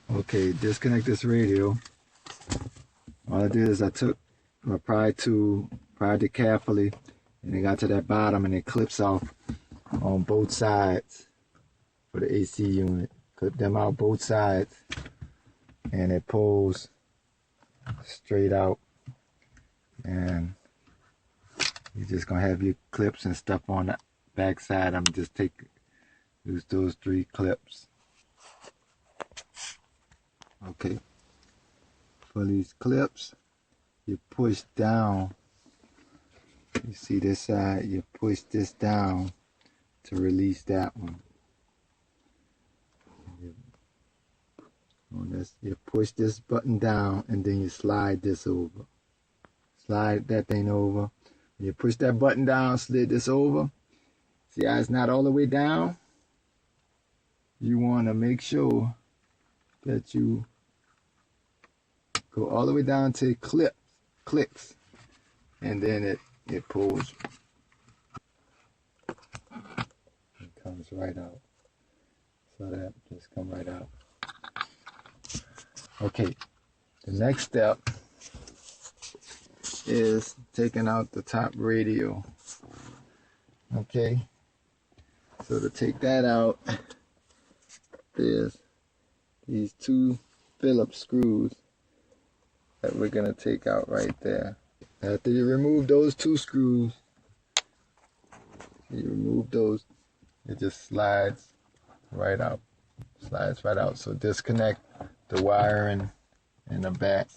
Okay, disconnect this radio. All I did is I took my pried it carefully, and it got to that bottom, and it clips off on both sides for the AC unit. Clip them out both sides, and it pulls straight out. And you're just gonna have your clips and stuff on the back side. I'm just use those 3 clips. Okay. For these clips, you push down. You see this side, you push this down to release that one. You push this button down, and then you slide this over. Slide that thing over. You push that button down, slid this over. See how it's not all the way down? You want to make sure that you go all the way down to it clicks, and then it pulls. It comes right out. So that just come right out. Okay, the next step is taking out the top radio. Okay, so to take that out, there's these 2 Phillips screws that we're gonna take out right there. After you remove those 2 screws, you remove those, it just slides right out. Slides right out. So disconnect the wiring in the back.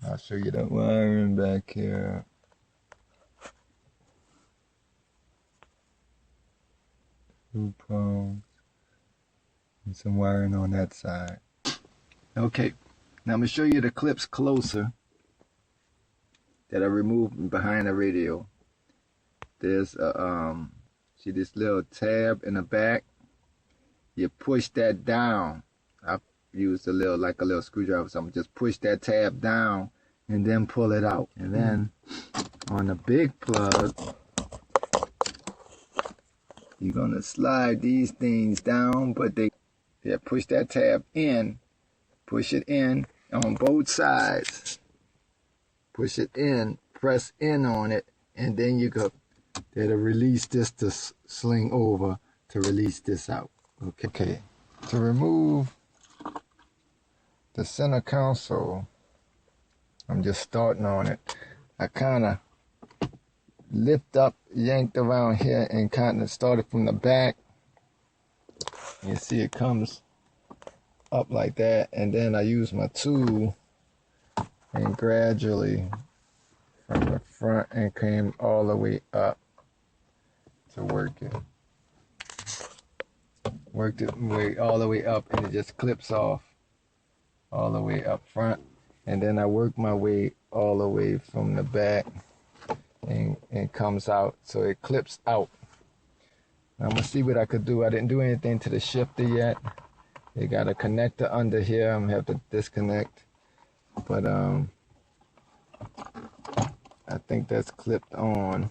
I'll show you the wiring back here. Two prongs and some wiring on that side. Okay, now I'm going to show you the clips closer that I removed behind the radio. There's a, see this little tab in the back? You push that down. I used a little screwdriver or something. Just push that tab down and then pull it out. And then on the big plug, you're gonna slide these things down, but push that tab in, push it in on both sides. Push it in, press in on it, and then that'll release this to sling over to release this out. Okay. To remove the center console, I'm just starting on it. I kind of lift up, yanked around here, and kind of started from the back. You see it comes up like that, and then I use my tool and gradually from the front and came all the way up to work it. Worked it all the way up, and it just clips off all the way up front. And then I work my way all the way from the back and comes out, so it clips out. I'm gonna see what I could do. I didn't do anything to the shifter yet. You got a connector under here. I'm gonna have to disconnect, but I think that's clipped on.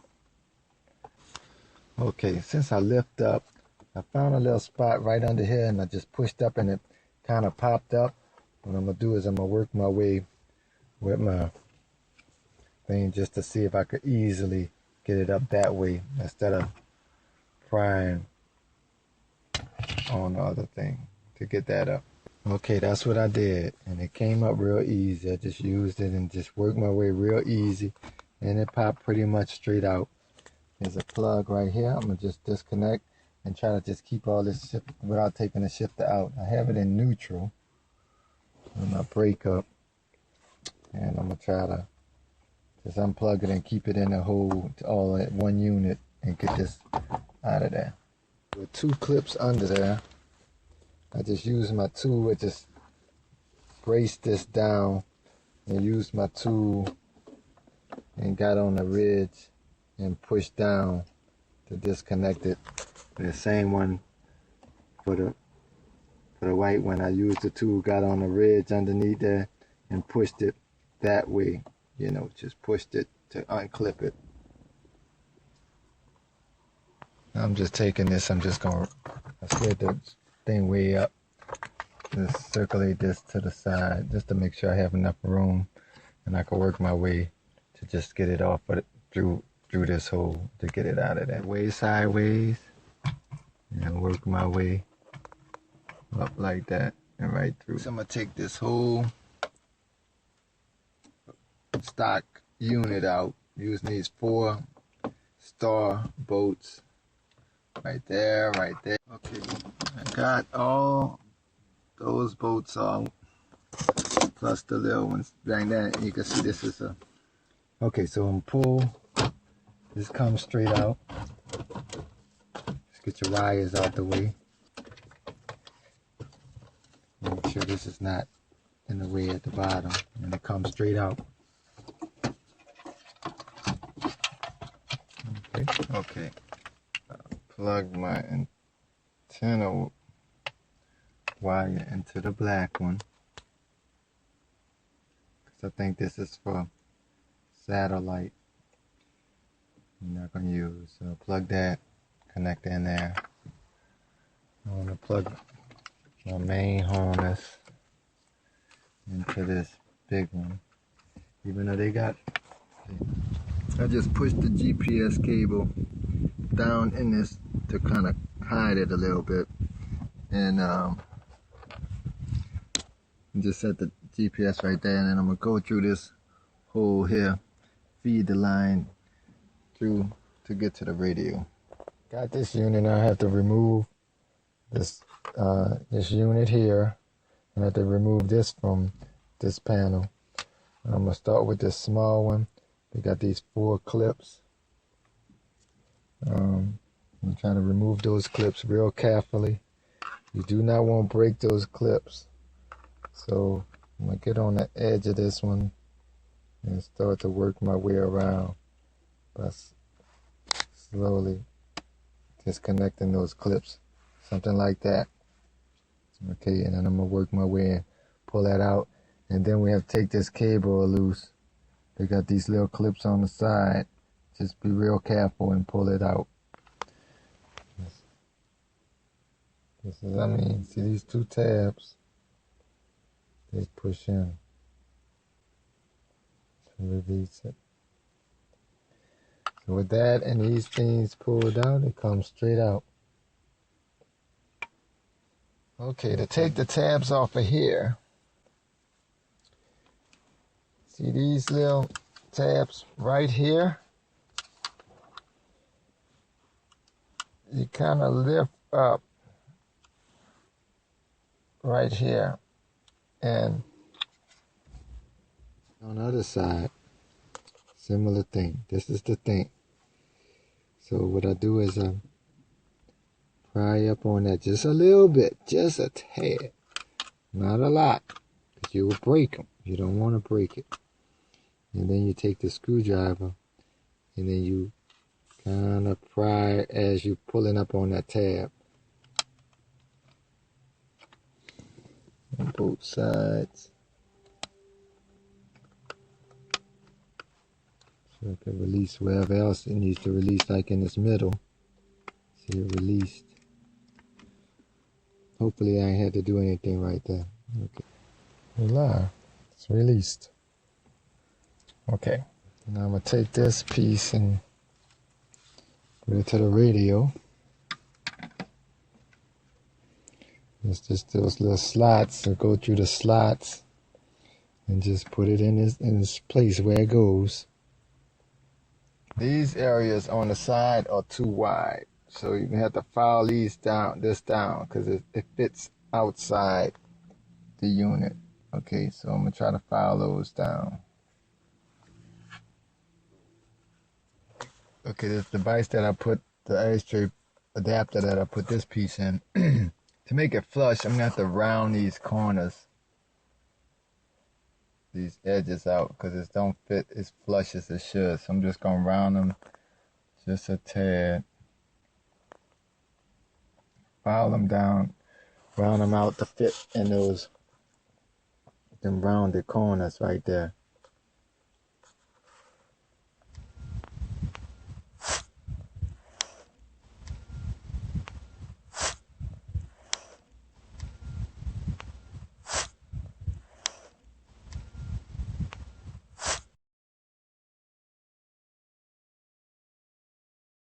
Okay, since I lift up, I found a little spot right under here, and I just pushed up, and it kind of popped up. What I'm gonna do is I'm gonna work my way with my thing just to see if I could easily get it up that way instead of prying on the other thing to get that up. Okay, that's what I did, and it came up real easy. I just used it and just worked my way real easy, and it popped pretty much straight out. There's a plug right here. I'm gonna just disconnect and try to just keep all this without taking the shifter out. I have it in neutral with my brake up, and I'm gonna try to just unplug it and keep it in the hole all at one unit and get this out of there. With 2 clips under there, I just used my tool. I just braced this down and used my tool and got on the ridge and pushed down to disconnect it. The same one for the white one. I used the tool, got on the ridge underneath there and pushed it that way. You know, just pushed it to unclip it. I'm just taking this, I slid the thing way up just circulate this to the side just to make sure I have enough room and I can work my way to just get it off through this hole to get it out of that. Way sideways and work my way up like that and right through. So I'm gonna take this whole stock unit out using these 4-star bolts right there, right there. Okay, I got all those bolts out plus the little ones right there. And you can see this is a okay. So I'm pull. This comes straight out. Just get your wires out the way. Make sure this is not in the way at the bottom, and it comes straight out. Okay. Plug my antenna wire into the black one, because I think this is for satellite. I'm not going to use. So plug that, connect in there. I want to plug my main harness into this big one. Even though they got, I just pushed the GPS cable down in this to kind of hide it a little bit, and just set the GPS right there, and then I'm gonna go through this hole here, feed the line through to get to the radio. Got this unit. I have to remove this unit here, and I have to remove this from this panel. I'm gonna start with this small one. They got these 4 clips. I'm trying to remove those clips real carefully. You do not want to break those clips. So I'm going to get on the edge of this one and start to work my way around by slowly disconnecting those clips. Something like that. Okay, and then I'm going to work my way and pull that out. And then we have to take this cable loose. They got these little clips on the side. Just be real careful and pull it out. This is, I mean, see these 2 tabs? They push in to release it. So with that and these things pulled out, it comes straight out. Okay, to take the tabs off of here, see these little tabs right here? You kind of lift up right here, and on the other side, similar thing. This is the thing. So what I do is I pry up on that just a little bit, just a tad, not a lot, because you will break them. You don't want to break it. And then you take the screwdriver, and then you kind of pry as you're pulling up on that tab. On both sides. So it can release wherever else it needs to release, like in this middle. See it released. Hopefully I ain't had to do anything right there. Okay. Voila. It's released. Okay. Now I'm going to take this piece and put it to the radio. It's just those little slots, so go through the slots and just put it in this place where it goes. These areas on the side are too wide, so you have to file this down, because it fits outside the unit. Okay, so I'm going to try to file those down. Okay, this device that I put, the ashtray adapter that I put this piece in, to make it flush, I'm going to have to round these corners, these edges out, because it don't fit as flush as it should. So I'm just going to round them just a tad. File them down, round them out to fit in those them rounded corners right there.